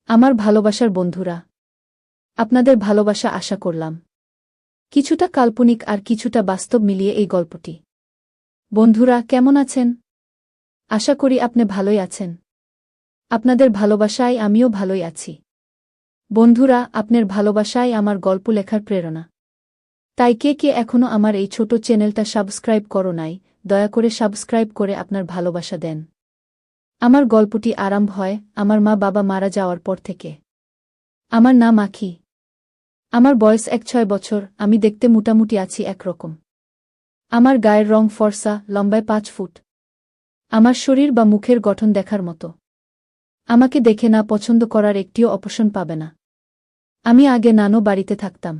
আমার ভালোবাসার বন্ধুরা, আপনাদের ভালোবাসা আশা করলাম। কিছুটা কাল্পনিক আর কিছুটা বাস্তব মিলিয়ে এই গল্পটি। বন্ধুরা, কেমন আছেন? আশা করি আপনি ভালোই আছেন। আপনাদের ভালোবাসায় আমিও ভালোই আছি। বন্ধুরা, আপনার ভালোবাসাই আমার গল্প লেখার প্রেরণা। তাই কে কে এখনও আমার এই ছোট চ্যানেলটা সাবস্ক্রাইব করো নাই, দয়া করে সাবস্ক্রাইব করে আপনার ভালোবাসা দেন। আমার গল্পটি আরম্ভ হয় আমার মা বাবা মারা যাওয়ার পর থেকে। আমার নাম আঁখি। আমার বয়স 6 বছর, আমি দেখতে মোটামুটি আছি একরকম। আমার গায়ের রং ফর্সা, লম্বায় 5 ফুট। আমার শরীর বা মুখের গঠন দেখার মতো। আমাকে দেখে না পছন্দ করার একটিও অপশন পাবে না। আমি আগে নানো বাড়িতে থাকতাম।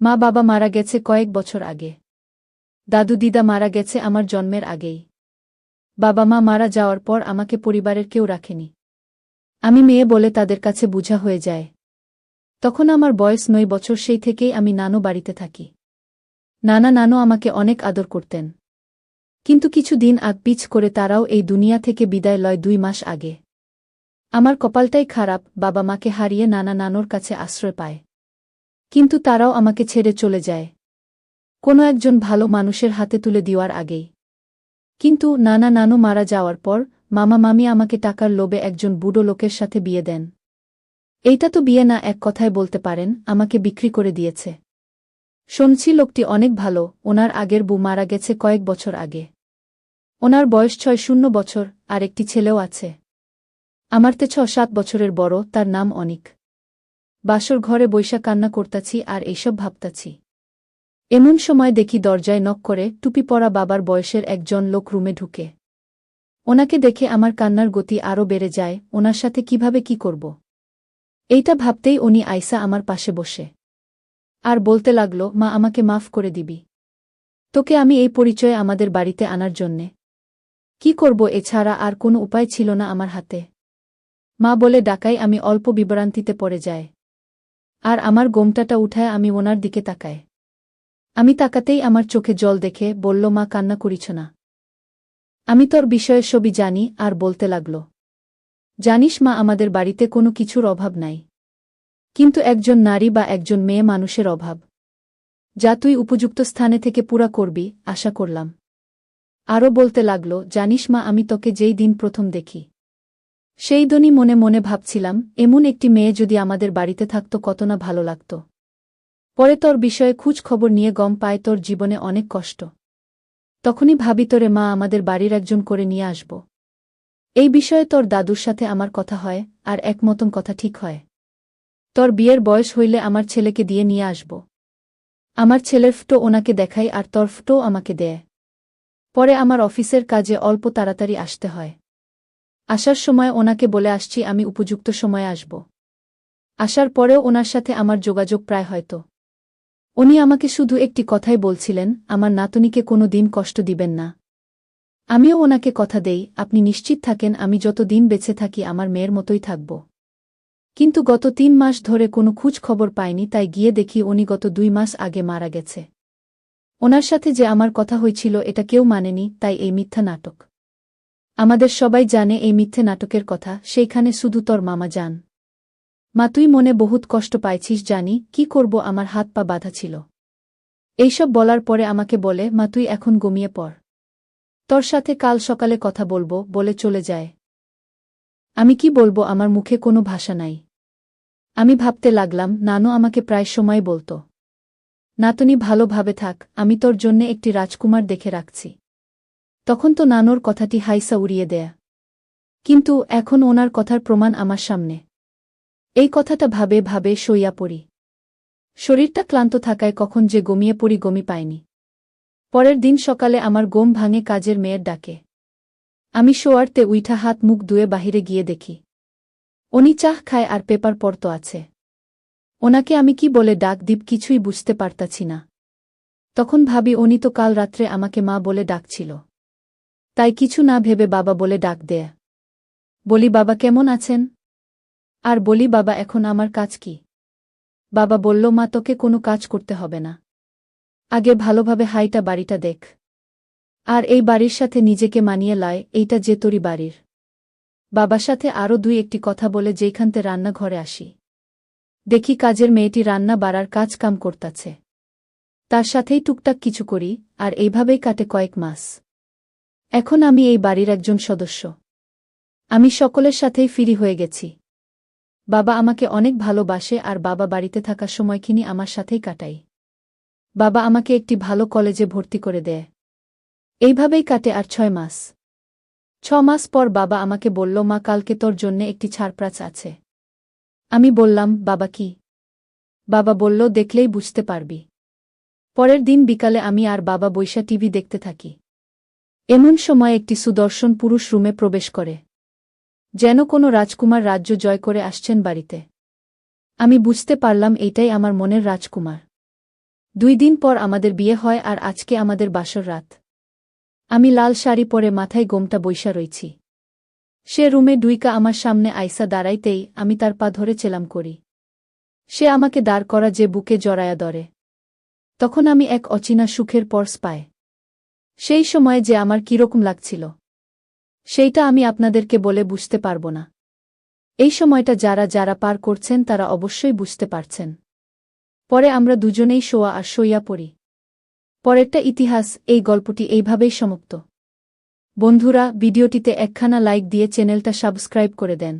মা বাবা মারা গেছে কয়েক বছর আগে। দাদু দিদা মারা গেছে আমার জন্মের আগেই। বাবা মা মারা যাওয়ার পর আমাকে পরিবারের কেউ রাখেনি। আমি মেয়ে বলে তাদের কাছে বোঝা হয়ে যায়। তখন আমার বয়স 9 বছর, সেই থেকেই আমি নানো বাড়িতে থাকি। নানো আমাকে অনেক আদর করতেন। কিন্তু কিছু দিন আগপিছ করে তারাও এই দুনিয়া থেকে বিদায় লয় 2 মাস আগে। আমার কপালটাই খারাপ, বাবা মাকে হারিয়ে নানোর কাছে আশ্রয় পায়। কিন্তু তারাও আমাকে ছেড়ে চলে যায় কোনো একজন ভালো মানুষের হাতে তুলে দেওয়ার আগেই। কিন্তু নানো মারা যাওয়ার পর মামি আমাকে টাকার লোভে একজন বুড়ো লোকের সাথে বিয়ে দেন। এইটা তো বিয়ে না, এক কথায় বলতে পারেন আমাকে বিক্রি করে দিয়েছে। শুনছি লোকটি অনেক ভালো, ওনার আগের বউ মারা গেছে কয়েক বছর আগে। ওনার বয়স 6 বছর, আর একটি ছেলেও আছে। আমার তে 6-7 বছরের বড়, তার নাম অনিক। বাসর ঘরে বৈশা কান্না করতাছি আর এইসব ভাবতাছি। এমন সময় দেখি দরজায় নক করে টুপি পরা বাবার বয়সের একজন লোক রুমে ঢুকে। ওনাকে দেখে আমার কান্নার গতি আরও বেড়ে যায়। ওনার সাথে কিভাবে কি করব এইটা ভাবতেই উনি আইসা আমার পাশে বসে আর বলতে লাগল, মা, আমাকে মাফ করে দিবি। তোকে আমি এই পরিচয়ে আমাদের বাড়িতে আনার জন্যে। কি করব, এছাড়া আর কোনো উপায় ছিল না আমার হাতে। মা বলে ডাকাই আমি অল্প বিভ্রান্তিতে পড়ে যায়। আর আমার গোমটাটা উঠায় আমি ওনার দিকে তাকাই। আমি তাকাতেই আমার চোখে জল দেখে বলল, মা, কান্না করিছ না। আমি তোর বিষয়ে সবই জানি। আর বলতে লাগল, জানিস মা, আমাদের বাড়িতে কোনো কিছুর অভাব নাই। কিন্তু একজন নারী বা একজন মেয়ে মানুষের অভাব, যা তুই উপযুক্ত স্থানে থেকে পুরা করবি আশা করলাম। আরও বলতে লাগল, জানিস মা, আমি তোকে যেই দিন প্রথম দেখি সেই দিনই মনে মনে ভাবছিলাম, এমন একটি মেয়ে যদি আমাদের বাড়িতে থাকত কত না ভালো লাগত। পরে তোর বিষয়ে খোঁজ খবর নিয়ে গম পায় তোর জীবনে অনেক কষ্ট। তখনই ভাবি তোরে মা আমাদের বাড়ির একজন করে নিয়ে আসব। এই বিষয়ে তোর দাদুর সাথে আমার কথা হয়, আর একমতন কথা ঠিক হয়। তোর বিয়ের বয়স হইলে আমার ছেলেকে দিয়ে নিয়ে আসব। আমার ছেলের ফটো ওনাকে দেখাই আর তোর ফটো আমাকে দেয়। পরে আমার অফিসের কাজে অল্প তাড়াতাড়ি আসতে হয়। আসার সময় ওনাকে বলে আসছি আমি উপযুক্ত সময়ে আসব। আসার পরেও ওনার সাথে আমার যোগাযোগ প্রায় হয়তো। উনি আমাকে শুধু একটি কথাই বলছিলেন, আমার নাতনিকে কোনো দিন কষ্ট দিবেন না। আমিও ওনাকে কথা দেই, আপনি নিশ্চিত থাকেন আমি যত দিন বেঁচে থাকি আমার মেয়ের মতোই থাকব। কিন্তু গত 3 মাস ধরে কোনো খোঁজ খবর পাইনি, তাই গিয়ে দেখি উনি গত 2 মাস আগে মারা গেছে। ওনার সাথে যে আমার কথা হয়েছিল এটা কেউ মানেনি, তাই এই মিথ্যা নাটক। আমাদের সবাই জানে এই মিথ্যে নাটকের কথা, সেইখানে শুধু তোর মামা জান। মা, তুই মনে বহুত কষ্ট পাইছিস জানি, কি করব, আমার হাত পা বাঁধা ছিল। এইসব বলার পরে আমাকে বলে, মা, তুই এখন ঘুমিয়ে পড়। তোর সাথে কাল সকালে কথা বলবো বলে চলে যায়। আমি কি বলবো, আমার মুখে কোনো ভাষা নাই। আমি ভাবতে লাগলাম, নানু আমাকে প্রায় সময় বলতো, নাতনি ভালোভাবে থাক, আমি তোর জন্যে একটি রাজকুমার দেখে রাখছি। তখন তো নানুর কথাটি হাইসা উড়িয়ে দেয়া। কিন্তু এখন ওনার কথার প্রমাণ আমার সামনে। এই কথাটা ভাবে ভাবে শুইয়া পড়ি। শরীরটা ক্লান্ত থাকায় কখন যে ঘুমিয়ে পড়ি গমি পাইনি। পরের দিন সকালে আমার ঘুম ভাঙে কাজের মেয়ের ডাকে। আমি শোয়ারতে উইঠা হাত মুখ ধুয়ে বাহিরে গিয়ে দেখি উনি চাহ খায় আর পেপার পড়তো আছে। ওনাকে আমি কি বলে ডাক দিব কিছুই বুঝতে পারতাছি না। তখন ভাবি উনি তো কাল রাত্রে আমাকে মা বলে ডাকছিল। তাই কিছু না ভেবে বাবা বলে ডাক দেয়া। বলি, বাবা কেমন আছেন? আর বলি, বাবা এখন আমার কাজ কি? বাবা বলল, মা, তোকে কোনো কাজ করতে হবে না। আগে ভালোভাবে হাইটা বাড়িটা দেখ। আর এই বাড়ির সাথে নিজেকে মানিয়ে লয়, এইটা যে তোরই বাড়ির। বাবার সাথে আরও একটি কথা বলে যেইখানতে রান্নাঘরে আসি, দেখি কাজের মেয়েটি রান্না বাড়ার কাজ কাম করতাছে। তার সাথেই টুকটাক কিছু করি, আর এইভাবেই কাটে কয়েক মাস। এখন আমি এই বাড়ির একজন সদস্য। আমি সকলের সাথেই ফ্রি হয়ে গেছি। বাবা আমাকে অনেক ভালোবাসে আর বাবা বাড়িতে থাকার সময়খিনি আমার সাথেই কাটাই। বাবা আমাকে একটি ভালো কলেজে ভর্তি করে দেয়। এইভাবেই কাটে আর 6 মাস। 6 মাস পর বাবা আমাকে বলল, মা, কালকে তোর জন্যে একটি ছাড়প্রাচ আছে। আমি বললাম, বাবা কি? বাবা বলল, দেখলেই বুঝতে পারবি। পরের দিন বিকালে আমি আর বাবা বইসা টিভি দেখতে থাকি। এমন সময় একটি সুদর্শন পুরুষ রুমে প্রবেশ করে, যেন কোনো রাজকুমার রাজ্য জয় করে আসছেন বাড়িতে। আমি বুঝতে পারলাম এইটাই আমার মনের রাজকুমার। 2 দিন পর আমাদের বিয়ে হয় আর আজকে আমাদের বাসর রাত। আমি লাল শাড়ি পরে মাথায় গোমটা বইসা রইছি। সে রুমে ডুইকা আমার সামনে আইসা দাঁড়াইতেই আমি তার পা ধরে চেলাম করি। সে আমাকে দাঁড় করা যে বুকে জড়ায়া ধরে। তখন আমি এক অচেনা সুখের পরশ পাই। সেই সময়ে যে আমার কিরকম লাগছিল, সেইটা আমি আপনাদেরকে বলে বুঝতে পারব না। এই সময়টা যারা যারা পার করছেন তারা অবশ্যই বুঝতে পারছেন। পরে আমরা দুজনেই শোয়া আর শইয়া পড়ি। পরেরটা ইতিহাস। এই গল্পটি এইভাবেই সমাপ্ত। বন্ধুরা, ভিডিওটিতে একখানা লাইক দিয়ে চ্যানেলটা সাবস্ক্রাইব করে দেন।